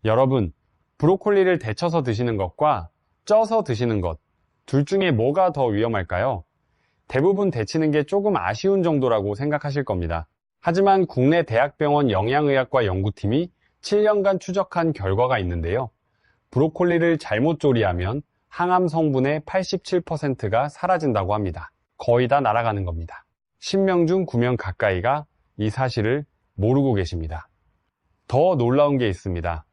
여러분, 브로콜리를 데쳐서 드시는 것과 쪄서 드시는 것, 둘 중에 뭐가 더 위험할까요? 대부분 데치는 게 조금 아쉬운 정도라고 생각하실 겁니다. 하지만 국내 대학병원 영양의학과 연구팀이 7년간 추적한 결과가 있는데요. 브로콜리를 잘못 조리하면 항암 성분의 87%가 사라진다고 합니다. 거의 다 날아가는 겁니다. 10명 중 9명 가까이가 이 사실을 모르고 계십니다. 더 놀라운 게 있습니다.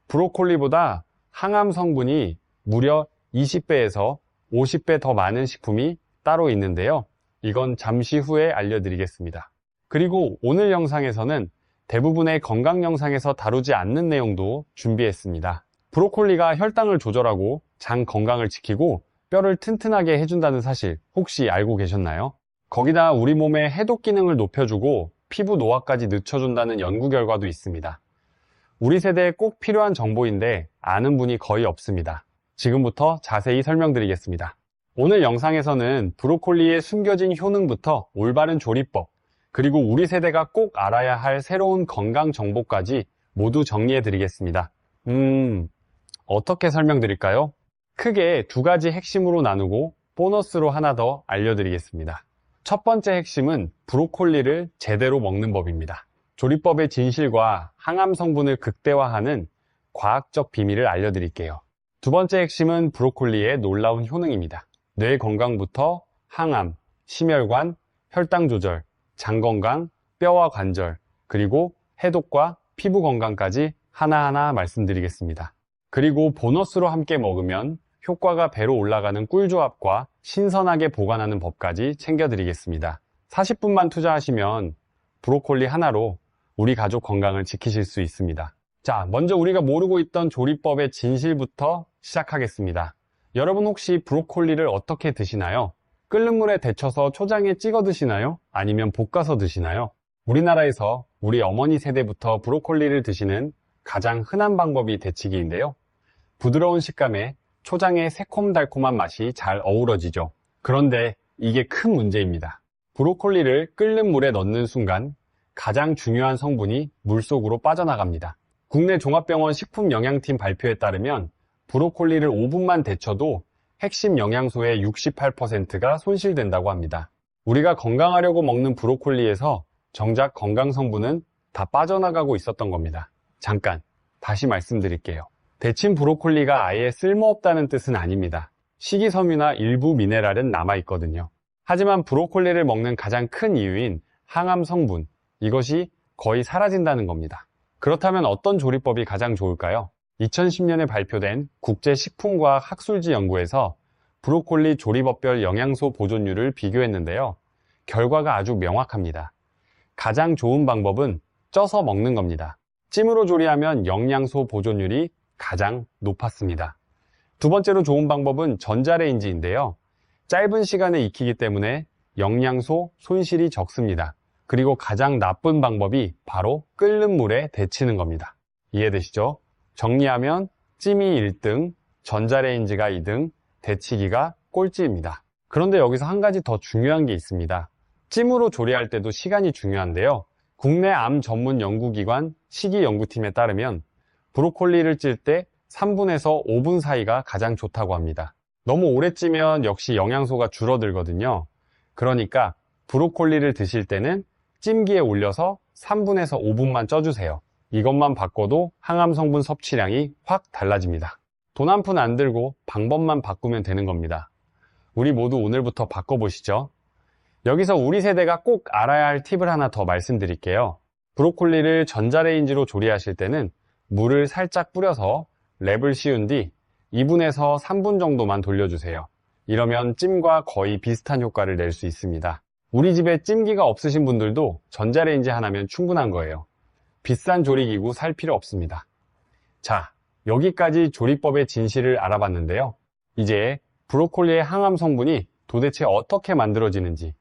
브로콜리보다 항암 성분이 무려 20배에서 50배 더 많은 식품이 따로 있는데요. 이건 잠시 후에 알려드리겠습니다. 그리고 오늘 영상에서는 대부분의 건강 영상에서 다루지 않는 내용도 준비했습니다. 브로콜리가 혈당을 조절하고 장 건강을 지키고 뼈를 튼튼하게 해준다는 사실 혹시 알고 계셨나요? 거기다 우리 몸의 해독 기능을 높여주고 피부 노화까지 늦춰준다는 연구 결과도 있습니다. 우리 세대에 꼭 필요한 정보인데 아는 분이 거의 없습니다. 지금부터 자세히 설명드리겠습니다. 오늘 영상에서는 브로콜리의 숨겨진 효능부터 올바른 조리법, 그리고 우리 세대가 꼭 알아야 할 새로운 건강 정보까지 모두 정리해 드리겠습니다. 어떻게 설명드릴까요? 크게 두 가지 핵심으로 나누고 보너스로 하나 더 알려드리겠습니다. 첫 번째 핵심은 브로콜리를 제대로 먹는 법입니다. 조리법의 진실과 항암 성분을 극대화하는 과학적 비밀을 알려드릴게요. 두 번째 핵심은 브로콜리의 놀라운 효능입니다. 뇌 건강부터 항암, 심혈관, 혈당 조절, 장 건강, 뼈와 관절, 그리고 해독과 피부 건강까지 하나하나 말씀드리겠습니다. 그리고 보너스로 함께 먹으면 효과가 배로 올라가는 꿀조합과 신선하게 보관하는 법까지 챙겨드리겠습니다. 40분만 투자하시면 브로콜리 하나로 우리 가족 건강을 지키실 수 있습니다. 자, 먼저 우리가 모르고 있던 조리법의 진실부터 시작하겠습니다. 여러분 혹시 브로콜리를 어떻게 드시나요? 끓는 물에 데쳐서 초장에 찍어 드시나요? 아니면 볶아서 드시나요? 우리나라에서 우리 어머니 세대부터 브로콜리를 드시는 가장 흔한 방법이 데치기인데요. 부드러운 식감에 초장의 새콤달콤한 맛이 잘 어우러지죠. 그런데 이게 큰 문제입니다. 브로콜리를 끓는 물에 넣는 순간 가장 중요한 성분이 물속으로 빠져나갑니다. 국내 종합병원 식품영양팀 발표에 따르면 브로콜리를 5분만 데쳐도 핵심 영양소의 68%가 손실된다고 합니다. 우리가 건강하려고 먹는 브로콜리에서 정작 건강 성분은 다 빠져나가고 있었던 겁니다. 잠깐 다시 말씀드릴게요. 데친 브로콜리가 아예 쓸모없다는 뜻은 아닙니다. 식이섬유나 일부 미네랄은 남아있거든요. 하지만 브로콜리를 먹는 가장 큰 이유인 항암 성분, 이것이 거의 사라진다는 겁니다. 그렇다면 어떤 조리법이 가장 좋을까요? 2010년에 발표된 국제식품과학 학술지 연구에서 브로콜리 조리법별 영양소 보존율을 비교했는데요. 결과가 아주 명확합니다. 가장 좋은 방법은 쪄서 먹는 겁니다. 찜으로 조리하면 영양소 보존율이 가장 높았습니다. 두 번째로 좋은 방법은 전자레인지인데요. 짧은 시간에 익히기 때문에 영양소 손실이 적습니다. 그리고 가장 나쁜 방법이 바로 끓는 물에 데치는 겁니다. 이해되시죠? 정리하면 찜이 1등, 전자레인지가 2등, 데치기가 꼴찌입니다. 그런데 여기서 한 가지 더 중요한 게 있습니다. 찜으로 조리할 때도 시간이 중요한데요. 국내 암 전문 연구기관 식이연구팀에 따르면 브로콜리를 찔 때 3분에서 5분 사이가 가장 좋다고 합니다. 너무 오래 찌면 역시 영양소가 줄어들거든요. 그러니까 브로콜리를 드실 때는 찜기에 올려서 3분에서 5분만 쪄주세요. 이것만 바꿔도 항암 성분 섭취량이 확 달라집니다. 돈 한 푼 안 들고 방법만 바꾸면 되는 겁니다. 우리 모두 오늘부터 바꿔보시죠. 여기서 우리 세대가 꼭 알아야 할 팁을 하나 더 말씀드릴게요. 브로콜리를 전자레인지로 조리하실 때는 물을 살짝 뿌려서 랩을 씌운 뒤 2분에서 3분 정도만 돌려주세요. 이러면 찜과 거의 비슷한 효과를 낼 수 있습니다. 우리 집에 찜기가 없으신 분들도 전자레인지 하나면 충분한 거예요. 비싼 조리기구 살 필요 없습니다. 자, 여기까지 조리법의 진실을 알아봤는데요. 이제 브로콜리의 항암 성분이 도대체 어떻게 만들어지는지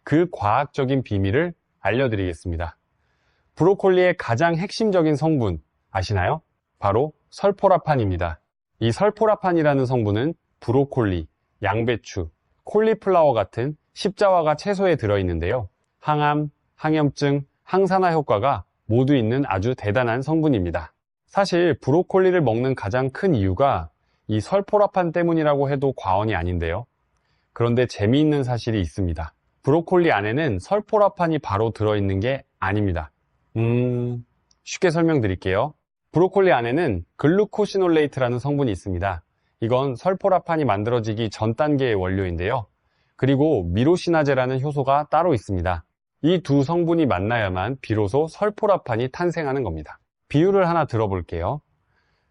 그 과학적인 비밀을 알려드리겠습니다. 브로콜리의 가장 핵심적인 성분 아시나요? 바로 설포라판입니다. 이 설포라판이라는 성분은 브로콜리, 양배추, 콜리플라워 같은 십자화가 채소에 들어있는데요. 항암, 항염증, 항산화 효과가 모두 있는 아주 대단한 성분입니다. 사실 브로콜리를 먹는 가장 큰 이유가 이 설포라판 때문이라고 해도 과언이 아닌데요. 그런데 재미있는 사실이 있습니다. 브로콜리 안에는 설포라판이 바로 들어있는 게 아닙니다. 쉽게 설명드릴게요. 브로콜리 안에는 글루코시놀레이트라는 성분이 있습니다. 이건 설포라판이 만들어지기 전 단계의 원료인데요. 그리고 미로시나제라는 효소가 따로 있습니다. 이 두 성분이 만나야만 비로소 설포라판이 탄생하는 겁니다. 비유를 하나 들어볼게요.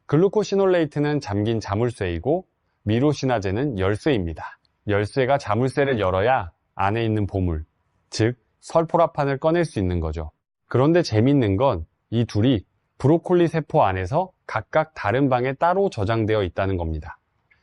글루코시놀레이트는 잠긴 자물쇠이고 미로시나제는 열쇠입니다. 열쇠가 자물쇠를 열어야 안에 있는 보물, 즉 설포라판을 꺼낼 수 있는 거죠. 그런데 재밌는 건 이 둘이 브로콜리 세포 안에서 각각 다른 방에 따로 저장되어 있다는 겁니다.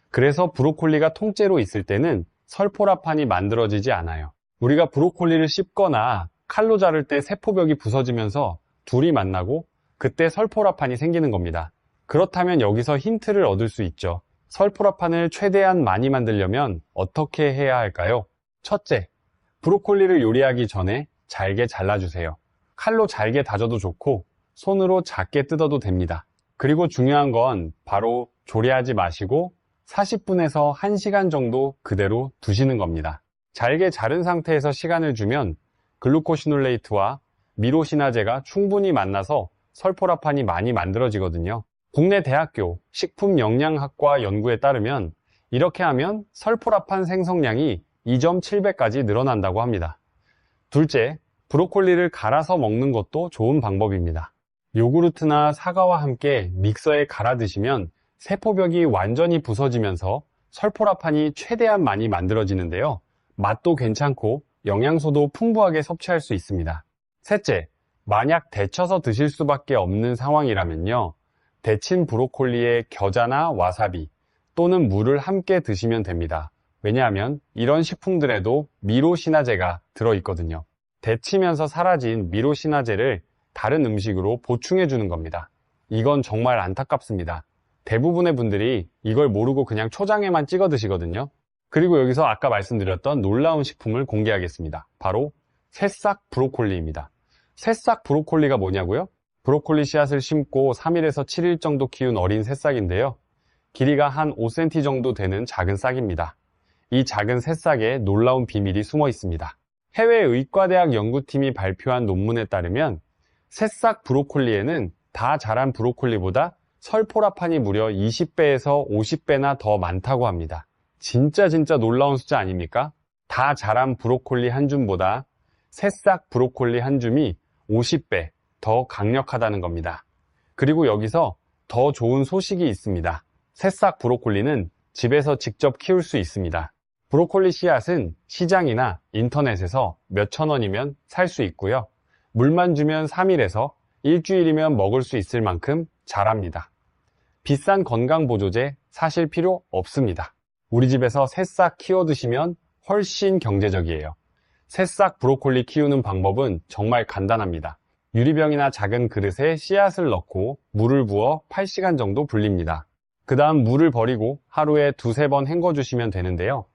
그래서 브로콜리가 통째로 있을 때는 설포라판이 만들어지지 않아요. 우리가 브로콜리를 씹거나 칼로 자를 때 세포벽이 부서지면서 둘이 만나고 그때 설포라판이 생기는 겁니다. 그렇다면 여기서 힌트를 얻을 수 있죠. 설포라판을 최대한 많이 만들려면 어떻게 해야 할까요? 첫째, 브로콜리를 요리하기 전에 잘게 잘라주세요. 칼로 잘게 다져도 좋고 손으로 작게 뜯어도 됩니다. 그리고 중요한 건 바로 조리하지 마시고 40분에서 1시간 정도 그대로 두시는 겁니다. 잘게 자른 상태에서 시간을 주면 글루코시놀레이트와 미로시나제가 충분히 만나서 설포라판이 많이 만들어지거든요. 국내 대학교 식품영양학과 연구에 따르면 이렇게 하면 설포라판 생성량이 2.7배까지 늘어난다고 합니다. 둘째, 브로콜리를 갈아서 먹는 것도 좋은 방법입니다. 요구르트나 사과와 함께 믹서에 갈아 드시면 세포벽이 완전히 부서지면서 설포라판이 최대한 많이 만들어지는데요. 맛도 괜찮고 영양소도 풍부하게 섭취할 수 있습니다. 셋째, 만약 데쳐서 드실 수밖에 없는 상황이라면요. 데친 브로콜리에 겨자나 와사비 또는 물을 함께 드시면 됩니다. 왜냐하면 이런 식품들에도 미로시나제가 들어있거든요. 데치면서 사라진 미로시나제를 다른 음식으로 보충해 주는 겁니다. 이건 정말 안타깝습니다. 대부분의 분들이 이걸 모르고 그냥 초장에만 찍어 드시거든요. 그리고 여기서 아까 말씀드렸던 놀라운 식품을 공개하겠습니다. 바로 새싹 브로콜리입니다. 새싹 브로콜리가 뭐냐고요? 브로콜리 씨앗을 심고 3일에서 7일 정도 키운 어린 새싹인데요. 길이가 한 5cm 정도 되는 작은 싹입니다. 이 작은 새싹에 놀라운 비밀이 숨어 있습니다. 해외 의과대학 연구팀이 발표한 논문에 따르면 새싹 브로콜리에는 다 자란 브로콜리보다 설포라판이 무려 20배에서 50배나 더 많다고 합니다. 진짜 놀라운 숫자 아닙니까? 다 자란 브로콜리 한 줌보다 새싹 브로콜리 한 줌이 50배 더 강력하다는 겁니다. 그리고 여기서 더 좋은 소식이 있습니다. 새싹 브로콜리는 집에서 직접 키울 수 있습니다. 브로콜리 씨앗은 시장이나 인터넷에서 몇천 원이면 살 수 있고요. 물만 주면 3일에서 일주일이면 먹을 수 있을 만큼 자랍니다. 비싼 건강보조제 사실 필요 없습니다. 우리 집에서 새싹 키워 드시면 훨씬 경제적이에요. 새싹 브로콜리 키우는 방법은 정말 간단합니다. 유리병이나 작은 그릇에 씨앗을 넣고 물을 부어 8시간 정도 불립니다. 그 다음 물을 버리고 하루에 2-3번 헹궈주시면 되는데요.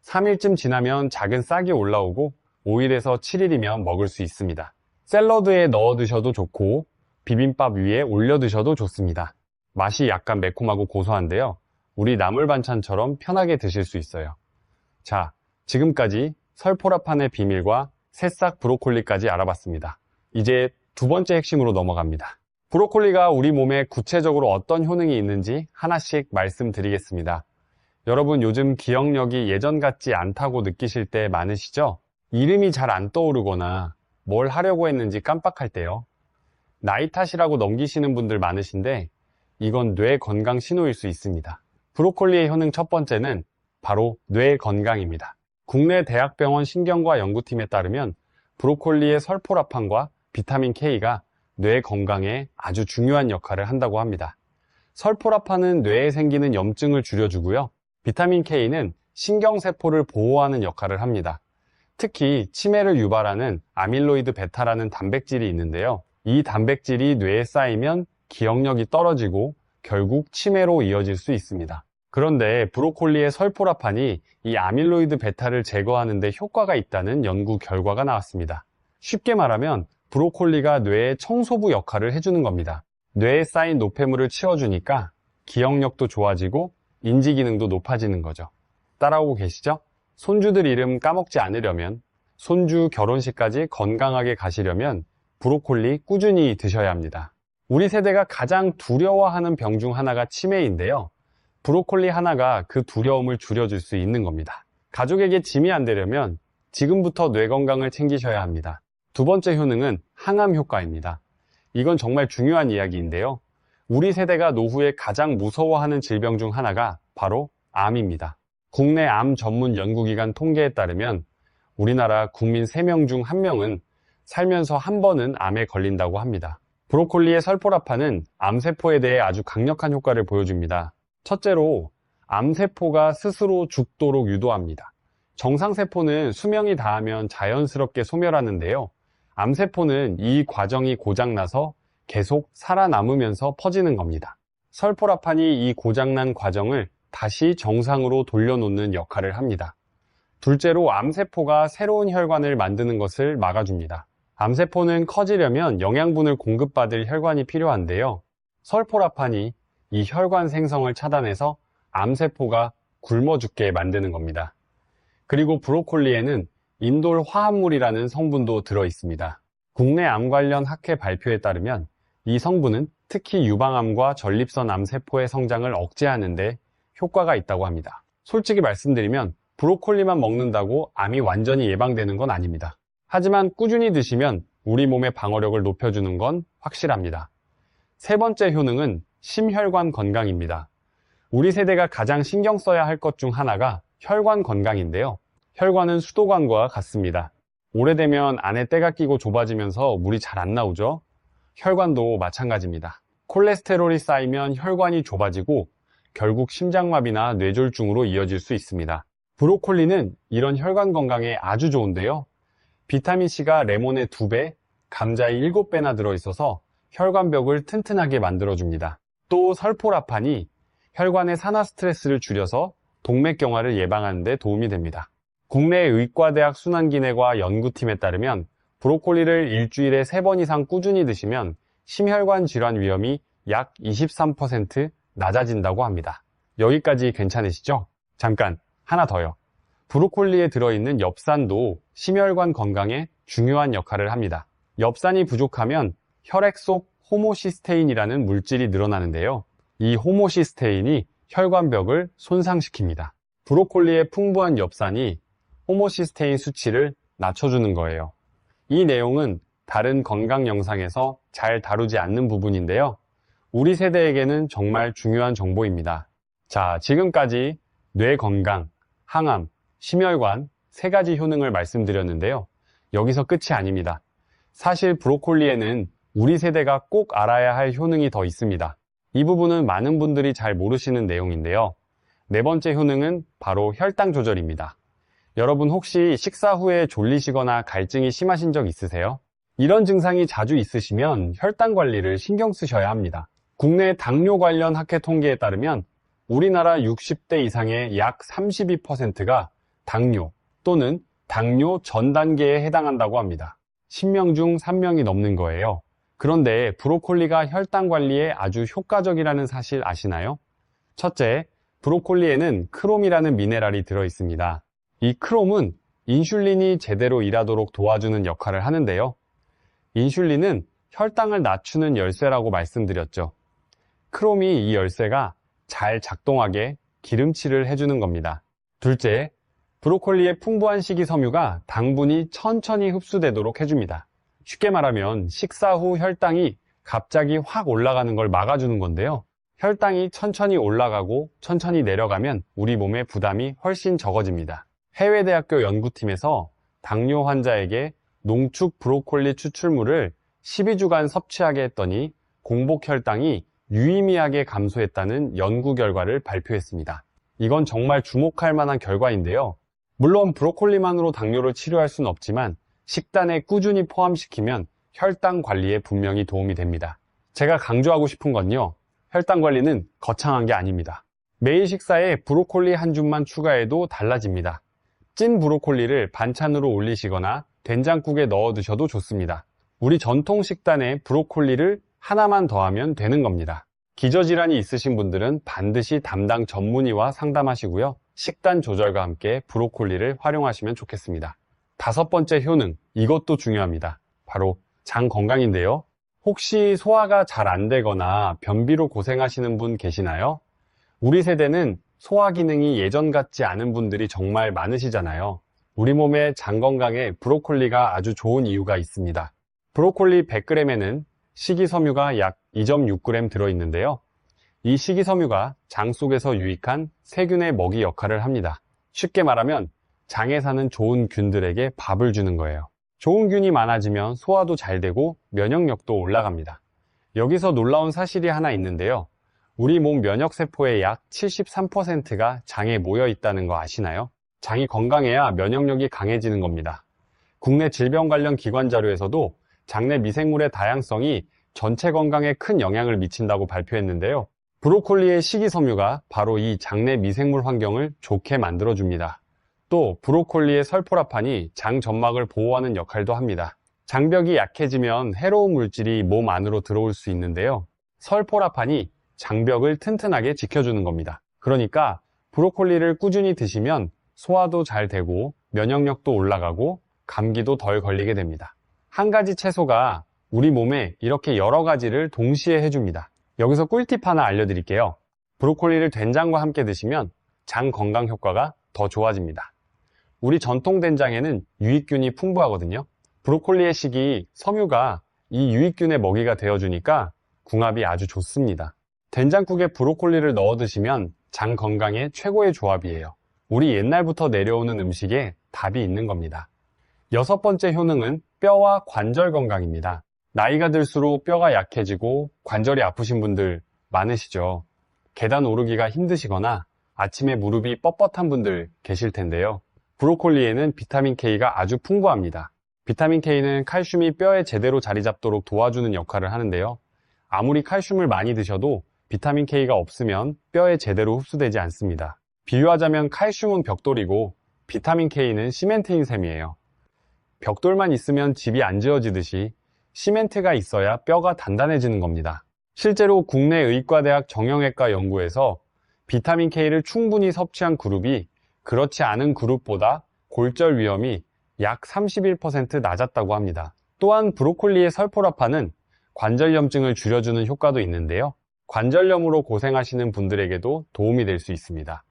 3일쯤 지나면 작은 싹이 올라오고 5일에서 7일이면 먹을 수 있습니다. 샐러드에 넣어 드셔도 좋고 비빔밥 위에 올려 드셔도 좋습니다. 맛이 약간 매콤하고 고소한데요. 우리 나물 반찬처럼 편하게 드실 수 있어요. 자, 지금까지 설포라판의 비밀과 새싹 브로콜리까지 알아봤습니다. 이제 두 번째 핵심으로 넘어갑니다. 브로콜리가 우리 몸에 구체적으로 어떤 효능이 있는지 하나씩 말씀드리겠습니다. 여러분 요즘 기억력이 예전 같지 않다고 느끼실 때 많으시죠? 이름이 잘 안 떠오르거나 뭘 하려고 했는지 깜빡할 때요. 나이 탓이라고 넘기시는 분들 많으신데 이건 뇌 건강 신호일 수 있습니다. 브로콜리의 효능 첫 번째는 바로 뇌 건강입니다. 국내 대학병원 신경과 연구팀에 따르면 브로콜리의 설포라판과 비타민 K가 뇌 건강에 아주 중요한 역할을 한다고 합니다. 설포라판은 뇌에 생기는 염증을 줄여주고요. 비타민 K는 신경세포를 보호하는 역할을 합니다. 특히 치매를 유발하는 아밀로이드 베타라는 단백질이 있는데요. 이 단백질이 뇌에 쌓이면 기억력이 떨어지고 결국 치매로 이어질 수 있습니다. 그런데 브로콜리의 설포라판이 이 아밀로이드 베타를 제거하는 데 효과가 있다는 연구 결과가 나왔습니다. 쉽게 말하면 브로콜리가 뇌의 청소부 역할을 해주는 겁니다. 뇌에 쌓인 노폐물을 치워주니까 기억력도 좋아지고 인지 기능도 높아지는 거죠. 따라오고 계시죠? 손주들 이름 까먹지 않으려면, 손주 결혼식까지 건강하게 가시려면 브로콜리 꾸준히 드셔야 합니다. 우리 세대가 가장 두려워하는 병 중 하나가 치매인데요. 브로콜리 하나가 그 두려움을 줄여줄 수 있는 겁니다. 가족에게 짐이 안 되려면 지금부터 뇌 건강을 챙기셔야 합니다. 두 번째 효능은 항암 효과입니다. 이건 정말 중요한 이야기인데요. 우리 세대가 노후에 가장 무서워하는 질병 중 하나가 바로 암입니다. 국내 암 전문 연구기관 통계에 따르면 우리나라 국민 3명 중 1명은 살면서 한 번은 암에 걸린다고 합니다. 브로콜리의 설포라판은 암세포에 대해 아주 강력한 효과를 보여줍니다. 첫째로 암세포가 스스로 죽도록 유도합니다. 정상세포는 수명이 다하면 자연스럽게 소멸하는데요. 암세포는 이 과정이 고장나서 계속 살아남으면서 퍼지는 겁니다. 설포라판이 이 고장난 과정을 다시 정상으로 돌려놓는 역할을 합니다. 둘째로 암세포가 새로운 혈관을 만드는 것을 막아줍니다. 암세포는 커지려면 영양분을 공급받을 혈관이 필요한데요. 설포라판이 이 혈관 생성을 차단해서 암세포가 굶어 죽게 만드는 겁니다. 그리고 브로콜리에는 인돌 화합물이라는 성분도 들어 있습니다. 국내 암 관련 학회 발표에 따르면 이 성분은 특히 유방암과 전립선 암세포의 성장을 억제하는 데 효과가 있다고 합니다. 솔직히 말씀드리면 브로콜리만 먹는다고 암이 완전히 예방되는 건 아닙니다. 하지만 꾸준히 드시면 우리 몸의 방어력을 높여주는 건 확실합니다. 세 번째 효능은 심혈관 건강입니다. 우리 세대가 가장 신경 써야 할 것 중 하나가 혈관 건강인데요. 혈관은 수도관과 같습니다. 오래되면 안에 때가 끼고 좁아지면서 물이 잘 안 나오죠. 혈관도 마찬가지입니다. 콜레스테롤이 쌓이면 혈관이 좁아지고 결국 심장마비나 뇌졸중으로 이어질 수 있습니다. 브로콜리는 이런 혈관 건강에 아주 좋은데요. 비타민C가 레몬의 2배, 감자의 7배나 들어있어서 혈관벽을 튼튼하게 만들어줍니다. 또 설포라판이 혈관의 산화 스트레스를 줄여서 동맥경화를 예방하는 데 도움이 됩니다. 국내 의과대학 순환기내과 연구팀에 따르면 브로콜리를 일주일에 3번 이상 꾸준히 드시면 심혈관 질환 위험이 약 23% 낮아진다고 합니다. 여기까지 괜찮으시죠? 잠깐 하나 더요. 브로콜리에 들어있는 엽산도 심혈관 건강에 중요한 역할을 합니다. 엽산이 부족하면 혈액 속 호모시스테인이라는 물질이 늘어나는데요. 이 호모시스테인이 혈관벽을 손상시킵니다. 브로콜리의 풍부한 엽산이 호모시스테인 수치를 낮춰주는 거예요. 이 내용은 다른 건강 영상에서 잘 다루지 않는 부분인데요. 우리 세대에게는 정말 중요한 정보입니다. 자, 지금까지 뇌 건강, 항암, 심혈관 3가지 효능을 말씀드렸는데요. 여기서 끝이 아닙니다. 사실 브로콜리에는 우리 세대가 꼭 알아야 할 효능이 더 있습니다. 이 부분은 많은 분들이 잘 모르시는 내용인데요. 네 번째 효능은 바로 혈당 조절입니다. 여러분 혹시 식사 후에 졸리시거나 갈증이 심하신 적 있으세요? 이런 증상이 자주 있으시면 혈당 관리를 신경 쓰셔야 합니다. 국내 당뇨 관련 학회 통계에 따르면 우리나라 60대 이상의 약 32%가 당뇨 또는 당뇨 전 단계에 해당한다고 합니다. 10명 중 3명이 넘는 거예요. 그런데 브로콜리가 혈당 관리에 아주 효과적이라는 사실 아시나요? 첫째, 브로콜리에는 크롬이라는 미네랄이 들어 있습니다. 이 크롬은 인슐린이 제대로 일하도록 도와주는 역할을 하는데요. 인슐린은 혈당을 낮추는 열쇠라고 말씀드렸죠. 크롬이 이 열쇠가 잘 작동하게 기름칠을 해주는 겁니다. 둘째, 브로콜리의 풍부한 식이섬유가 당분이 천천히 흡수되도록 해줍니다. 쉽게 말하면 식사 후 혈당이 갑자기 확 올라가는 걸 막아주는 건데요. 혈당이 천천히 올라가고 천천히 내려가면 우리 몸의 부담이 훨씬 적어집니다. 해외 대학교 연구팀에서 당뇨 환자에게 농축 브로콜리 추출물을 12주간 섭취하게 했더니 공복 혈당이 유의미하게 감소했다는 연구 결과를 발표했습니다. 이건 정말 주목할 만한 결과인데요. 물론 브로콜리만으로 당뇨를 치료할 수는 없지만 식단에 꾸준히 포함시키면 혈당 관리에 분명히 도움이 됩니다. 제가 강조하고 싶은 건요. 혈당 관리는 거창한 게 아닙니다. 매일 식사에 브로콜리 한 줌만 추가해도 달라집니다. 찐 브로콜리를 반찬으로 올리시거나 된장국에 넣어 드셔도 좋습니다. 우리 전통 식단에 브로콜리를 하나만 더하면 되는 겁니다. 기저질환이 있으신 분들은 반드시 담당 전문의와 상담하시고요. 식단 조절과 함께 브로콜리를 활용하시면 좋겠습니다. 5번째 효능, 이것도 중요합니다. 바로 장 건강인데요. 혹시 소화가 잘 안 되거나 변비로 고생하시는 분 계시나요? 우리 세대는 소화 기능이 예전 같지 않은 분들이 정말 많으시잖아요. 우리 몸의 장 건강에 브로콜리가 아주 좋은 이유가 있습니다. 브로콜리 100g에는 식이섬유가 약 2.6g 들어있는데요. 이 식이섬유가 장 속에서 유익한 세균의 먹이 역할을 합니다. 쉽게 말하면 장에 사는 좋은 균들에게 밥을 주는 거예요. 좋은 균이 많아지면 소화도 잘 되고 면역력도 올라갑니다. 여기서 놀라운 사실이 하나 있는데요. 우리 몸 면역세포의 약 73%가 장에 모여 있다는 거 아시나요? 장이 건강해야 면역력이 강해지는 겁니다. 국내 질병 관련 기관 자료에서도 장내 미생물의 다양성이 전체 건강에 큰 영향을 미친다고 발표했는데요. 브로콜리의 식이섬유가 바로 이 장내 미생물 환경을 좋게 만들어줍니다. 또 브로콜리의 설포라판이 장 점막을 보호하는 역할도 합니다. 장벽이 약해지면 해로운 물질이 몸 안으로 들어올 수 있는데요. 설포라판이 장벽을 튼튼하게 지켜주는 겁니다. 그러니까 브로콜리를 꾸준히 드시면 소화도 잘 되고 면역력도 올라가고 감기도 덜 걸리게 됩니다. 한 가지 채소가 우리 몸에 이렇게 여러 가지를 동시에 해줍니다. 여기서 꿀팁 하나 알려드릴게요. 브로콜리를 된장과 함께 드시면 장 건강 효과가 더 좋아집니다. 우리 전통 된장에는 유익균이 풍부하거든요. 브로콜리의 식이 섬유가 이 유익균의 먹이가 되어주니까 궁합이 아주 좋습니다. 된장국에 브로콜리를 넣어 드시면 장 건강에 최고의 조합이에요. 우리 옛날부터 내려오는 음식에 답이 있는 겁니다. 6번째 효능은 뼈와 관절 건강입니다. 나이가 들수록 뼈가 약해지고 관절이 아프신 분들 많으시죠. 계단 오르기가 힘드시거나 아침에 무릎이 뻣뻣한 분들 계실 텐데요. 브로콜리에는 비타민 K가 아주 풍부합니다. 비타민 K는 칼슘이 뼈에 제대로 자리 잡도록 도와주는 역할을 하는데요. 아무리 칼슘을 많이 드셔도 비타민 K가 없으면 뼈에 제대로 흡수되지 않습니다. 비유하자면 칼슘은 벽돌이고 비타민 K는 시멘트인 셈이에요. 벽돌만 있으면 집이 안 지어지듯이 시멘트가 있어야 뼈가 단단해지는 겁니다. 실제로 국내 의과대학 정형외과 연구에서 비타민 K를 충분히 섭취한 그룹이 그렇지 않은 그룹보다 골절 위험이 약 31% 낮았다고 합니다. 또한 브로콜리의 설포라판은 관절염증을 줄여주는 효과도 있는데요. 관절염으로 고생하시는 분들에게도 도움이 될 수 있습니다.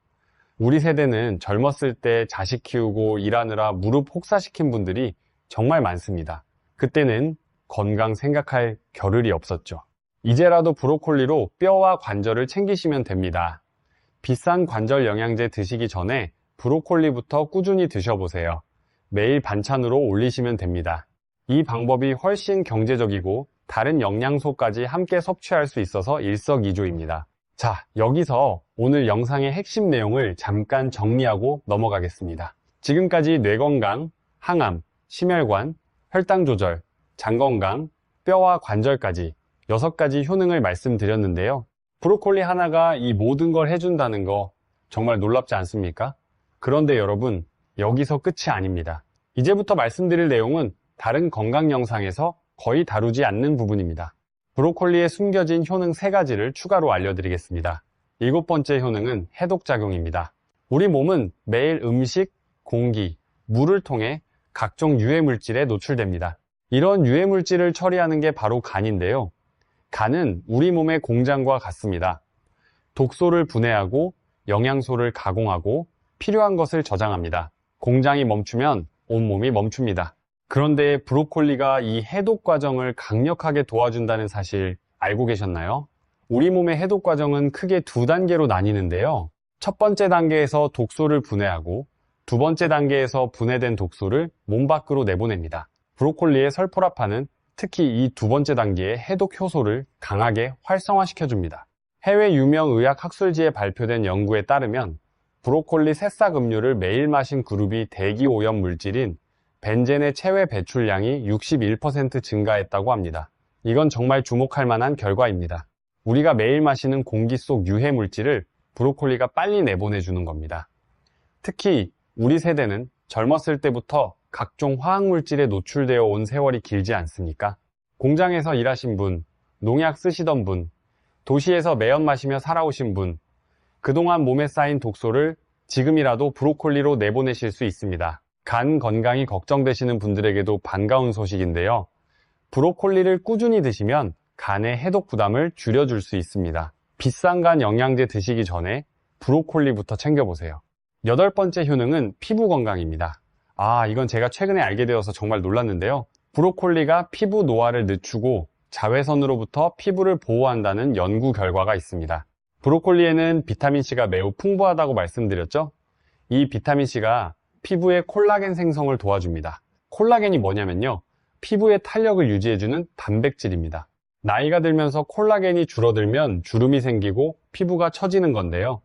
우리 세대는 젊었을 때 자식 키우고 일하느라 무릎 혹사시킨 분들이 정말 많습니다. 그때는 건강 생각할 겨를이 없었죠. 이제라도 브로콜리로 뼈와 관절을 챙기시면 됩니다. 비싼 관절 영양제 드시기 전에 브로콜리부터 꾸준히 드셔보세요. 매일 반찬으로 올리시면 됩니다. 이 방법이 훨씬 경제적이고 다른 영양소까지 함께 섭취할 수 있어서 일석이조입니다. 자, 여기서 오늘 영상의 핵심 내용을 잠깐 정리하고 넘어가겠습니다. 지금까지 뇌건강, 항암, 심혈관, 혈당 조절, 장 건강, 뼈와 관절까지 6가지 효능을 말씀드렸는데요. 브로콜리 하나가 이 모든 걸 해준다는 거 정말 놀랍지 않습니까? 그런데 여러분, 여기서 끝이 아닙니다. 이제부터 말씀드릴 내용은 다른 건강 영상에서 거의 다루지 않는 부분입니다. 브로콜리에 숨겨진 효능 3가지를 추가로 알려드리겠습니다. 7번째 효능은 해독작용입니다. 우리 몸은 매일 음식, 공기, 물을 통해 각종 유해물질에 노출됩니다. 이런 유해물질을 처리하는 게 바로 간인데요. 간은 우리 몸의 공장과 같습니다. 독소를 분해하고 영양소를 가공하고 필요한 것을 저장합니다. 공장이 멈추면 온몸이 멈춥니다. 그런데 브로콜리가 이 해독 과정을 강력하게 도와준다는 사실 알고 계셨나요? 우리 몸의 해독 과정은 크게 2단계로 나뉘는데요. 첫 번째 단계에서 독소를 분해하고 두 번째 단계에서 분해된 독소를 몸 밖으로 내보냅니다. 브로콜리의 설포라판은 특히 이 2번째 단계의 해독 효소를 강하게 활성화시켜줍니다. 해외 유명 의학 학술지에 발표된 연구에 따르면 브로콜리 새싹 음료를 매일 마신 그룹이 대기 오염 물질인 벤젠의 체외 배출량이 61% 증가했다고 합니다. 이건 정말 주목할 만한 결과입니다. 우리가 매일 마시는 공기 속 유해 물질을 브로콜리가 빨리 내보내주는 겁니다. 특히 우리 세대는 젊었을 때부터 각종 화학물질에 노출되어 온 세월이 길지 않습니까? 공장에서 일하신 분, 농약 쓰시던 분, 도시에서 매연 마시며 살아오신 분, 그동안 몸에 쌓인 독소를 지금이라도 브로콜리로 내보내실 수 있습니다. 간 건강이 걱정되시는 분들에게도 반가운 소식인데요. 브로콜리를 꾸준히 드시면 간의 해독 부담을 줄여줄 수 있습니다. 비싼 간 영양제 드시기 전에 브로콜리부터 챙겨보세요. 8번째 효능은 피부 건강입니다. 이건 제가 최근에 알게 되어서 정말 놀랐는데요. 브로콜리가 피부 노화를 늦추고 자외선으로부터 피부를 보호한다는 연구 결과가 있습니다. 브로콜리에는 비타민C가 매우 풍부하다고 말씀드렸죠? 이 비타민C가 피부의 콜라겐 생성을 도와줍니다. 콜라겐이 뭐냐면요, 피부의 탄력을 유지해주는 단백질입니다. 나이가 들면서 콜라겐이 줄어들면 주름이 생기고 피부가 처지는 건데요.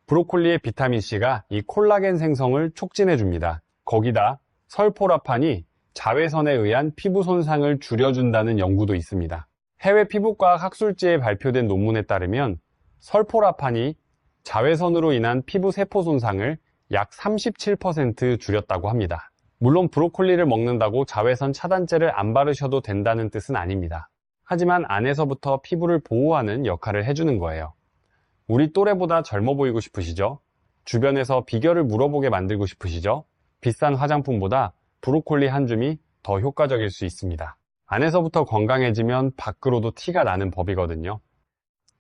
브로콜리의 비타민C가 이 콜라겐 생성을 촉진해줍니다. 거기다 설포라판이 자외선에 의한 피부 손상을 줄여준다는 연구도 있습니다. 해외 피부과학 학술지에 발표된 논문에 따르면 설포라판이 자외선으로 인한 피부 세포 손상을 약 37% 줄였다고 합니다. 물론 브로콜리를 먹는다고 자외선 차단제를 안 바르셔도 된다는 뜻은 아닙니다. 하지만 안에서부터 피부를 보호하는 역할을 해주는 거예요. 우리 또래보다 젊어 보이고 싶으시죠? 주변에서 비결을 물어보게 만들고 싶으시죠? 비싼 화장품보다 브로콜리 한 줌이 더 효과적일 수 있습니다. 안에서부터 건강해지면 밖으로도 티가 나는 법이거든요.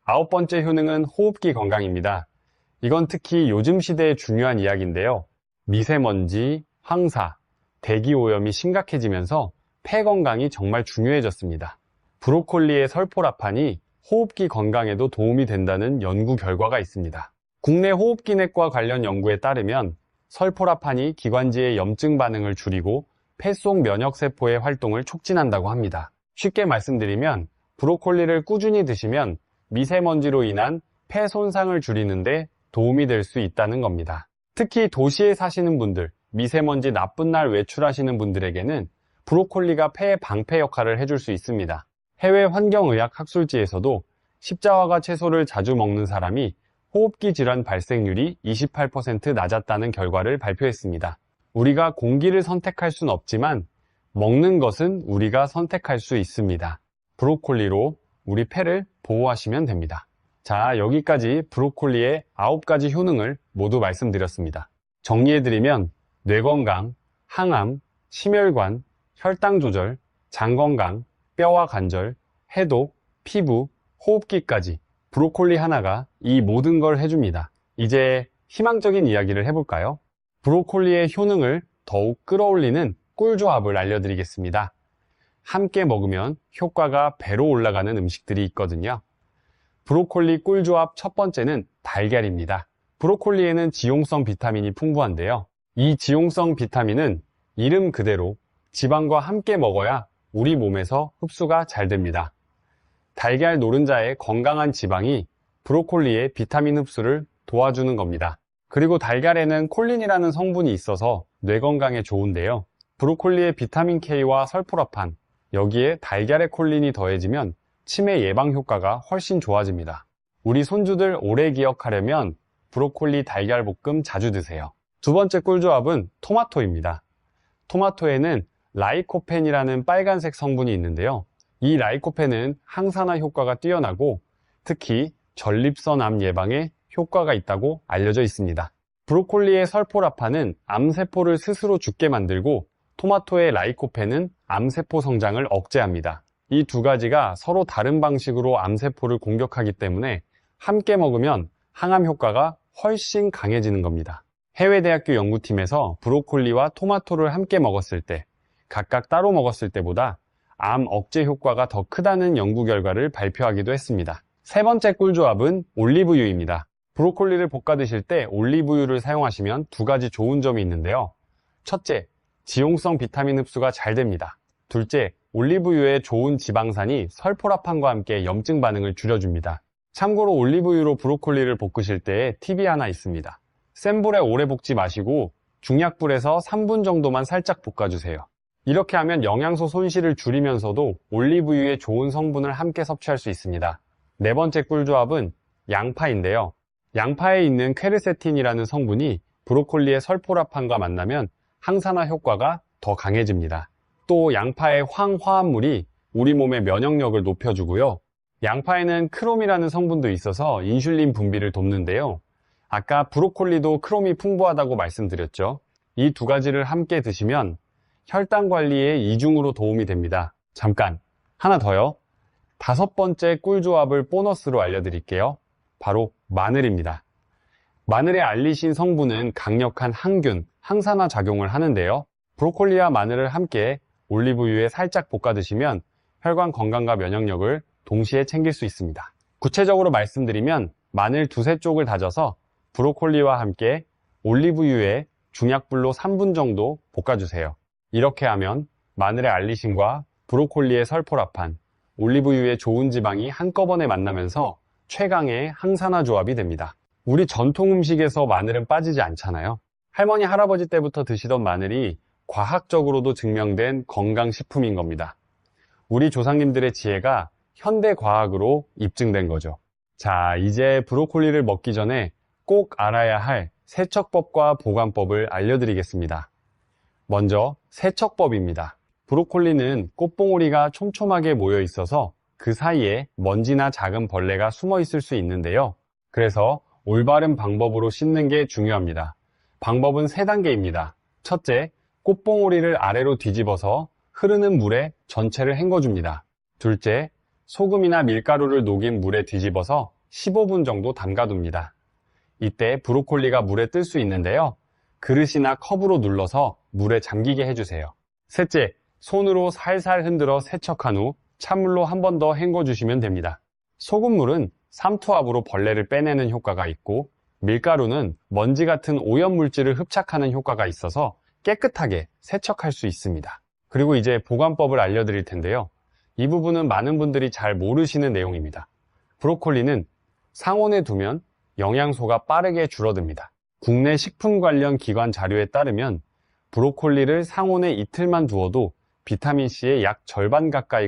9번째 효능은 호흡기 건강입니다. 이건 특히 요즘 시대에 중요한 이야기인데요. 미세먼지, 황사, 대기오염이 심각해지면서 폐 건강이 정말 중요해졌습니다. 브로콜리의 설포라판이 호흡기 건강에도 도움이 된다는 연구 결과가 있습니다. 국내 호흡기내과 관련 연구에 따르면 설포라판이 기관지의 염증 반응을 줄이고 폐 속 면역세포의 활동을 촉진한다고 합니다. 쉽게 말씀드리면 브로콜리를 꾸준히 드시면 미세먼지로 인한 폐 손상을 줄이는데 도움이 될 수 있다는 겁니다. 특히 도시에 사시는 분들, 미세먼지 나쁜 날 외출하시는 분들에게는 브로콜리가 폐의 방패 역할을 해줄 수 있습니다. 해외 환경의학 학술지에서도 십자화과 채소를 자주 먹는 사람이 호흡기 질환 발생률이 28% 낮았다는 결과를 발표했습니다. 우리가 공기를 선택할 수는 없지만 먹는 것은 우리가 선택할 수 있습니다. 브로콜리로 우리 폐를 보호하시면 됩니다. 자, 여기까지 브로콜리의 9가지 효능을 모두 말씀드렸습니다. 정리해드리면 뇌건강, 항암, 심혈관, 혈당 조절, 장 건강, 뼈와 관절, 해독, 피부, 호흡기까지 브로콜리 하나가 이 모든 걸 해줍니다. 이제 희망적인 이야기를 해볼까요? 브로콜리의 효능을 더욱 끌어올리는 꿀조합을 알려드리겠습니다. 함께 먹으면 효과가 배로 올라가는 음식들이 있거든요. 브로콜리 꿀조합 첫 번째는 달걀입니다. 브로콜리에는 지용성 비타민이 풍부한데요. 이 지용성 비타민은 이름 그대로 지방과 함께 먹어야 우리 몸에서 흡수가 잘 됩니다. 달걀 노른자의 건강한 지방이 브로콜리의 비타민 흡수를 도와주는 겁니다. 그리고 달걀에는 콜린이라는 성분이 있어서 뇌 건강에 좋은데요. 브로콜리의 비타민 K와 설포라판, 여기에 달걀의 콜린이 더해지면 치매 예방 효과가 훨씬 좋아집니다. 우리 손주들 오래 기억하려면 브로콜리 달걀 볶음 자주 드세요. 두 번째 꿀조합은 토마토입니다. 토마토에는 라이코펜이라는 빨간색 성분이 있는데요. 이 라이코펜은 항산화 효과가 뛰어나고 특히 전립선 암 예방에 효과가 있다고 알려져 있습니다. 브로콜리의 설포라판은 암세포를 스스로 죽게 만들고 토마토의 라이코펜은 암세포 성장을 억제합니다. 이 두 가지가 서로 다른 방식으로 암세포를 공격하기 때문에 함께 먹으면 항암 효과가 훨씬 강해지는 겁니다. 해외 대학교 연구팀에서 브로콜리와 토마토를 함께 먹었을 때, 각각 따로 먹었을 때보다 암 억제 효과가 더 크다는 연구 결과를 발표하기도 했습니다. 세 번째 꿀조합은 올리브유입니다. 브로콜리를 볶아 드실 때 올리브유를 사용하시면 두 가지 좋은 점이 있는데요. 첫째, 지용성 비타민 흡수가 잘 됩니다. 둘째, 올리브유의 좋은 지방산이 설포라판과 함께 염증 반응을 줄여줍니다. 참고로 올리브유로 브로콜리를 볶으실 때 팁이 하나 있습니다. 센 불에 오래 볶지 마시고 중약불에서 3분 정도만 살짝 볶아주세요. 이렇게 하면 영양소 손실을 줄이면서도 올리브유의 좋은 성분을 함께 섭취할 수 있습니다. 네 번째 꿀조합은 양파인데요. 양파에 있는 퀘르세틴이라는 성분이 브로콜리의 설포라판과 만나면 항산화 효과가 더 강해집니다. 또 양파의 황화합물이 우리 몸의 면역력을 높여주고요. 양파에는 크롬이라는 성분도 있어서 인슐린 분비를 돕는데요. 아까 브로콜리도 크롬이 풍부하다고 말씀드렸죠. 이 두 가지를 함께 드시면 혈당 관리에 이중으로 도움이 됩니다. 잠깐, 하나 더요. 5번째 꿀조합을 보너스로 알려드릴게요. 바로 마늘입니다. 마늘의 알리신 성분은 강력한 항균, 항산화 작용을 하는데요. 브로콜리와 마늘을 함께 올리브유에 살짝 볶아 드시면 혈관 건강과 면역력을 동시에 챙길 수 있습니다. 구체적으로 말씀드리면 마늘 2-3쪽을 다져서 브로콜리와 함께 올리브유에 중약불로 3분 정도 볶아주세요. 이렇게 하면 마늘의 알리신과 브로콜리의 설포라판, 올리브유의 좋은 지방이 한꺼번에 만나면서 최강의 항산화 조합이 됩니다. 우리 전통 음식에서 마늘은 빠지지 않잖아요. 할머니, 할아버지 때부터 드시던 마늘이 과학적으로도 증명된 건강식품인 겁니다. 우리 조상님들의 지혜가 현대과학으로 입증된 거죠. 자, 이제 브로콜리를 먹기 전에 꼭 알아야 할 세척법과 보관법을 알려드리겠습니다. 먼저 세척법입니다. 브로콜리는 꽃봉오리가 촘촘하게 모여 있어서 그 사이에 먼지나 작은 벌레가 숨어 있을 수 있는데요. 그래서 올바른 방법으로 씻는 게 중요합니다. 방법은 3단계입니다. 첫째, 꽃봉오리를 아래로 뒤집어서 흐르는 물에 전체를 헹궈줍니다. 둘째, 소금이나 밀가루를 녹인 물에 뒤집어서 15분 정도 담가둡니다. 이때 브로콜리가 물에 뜰 수 있는데요. 그릇이나 컵으로 눌러서 물에 잠기게 해주세요. 셋째, 손으로 살살 흔들어 세척한 후 찬물로 한 번 더 헹궈주시면 됩니다. 소금물은 삼투압으로 벌레를 빼내는 효과가 있고, 밀가루는 먼지 같은 오염물질을 흡착하는 효과가 있어서 깨끗하게 세척할 수 있습니다. 그리고 이제 보관법을 알려드릴 텐데요. 이 부분은 많은 분들이 잘 모르시는 내용입니다. 브로콜리는 상온에 두면 영양소가 빠르게 줄어듭니다. 국내 식품 관련 기관 자료에 따르면 브로콜리를 상온에 이틀만 두어도 비타민C의 약 절반 가까이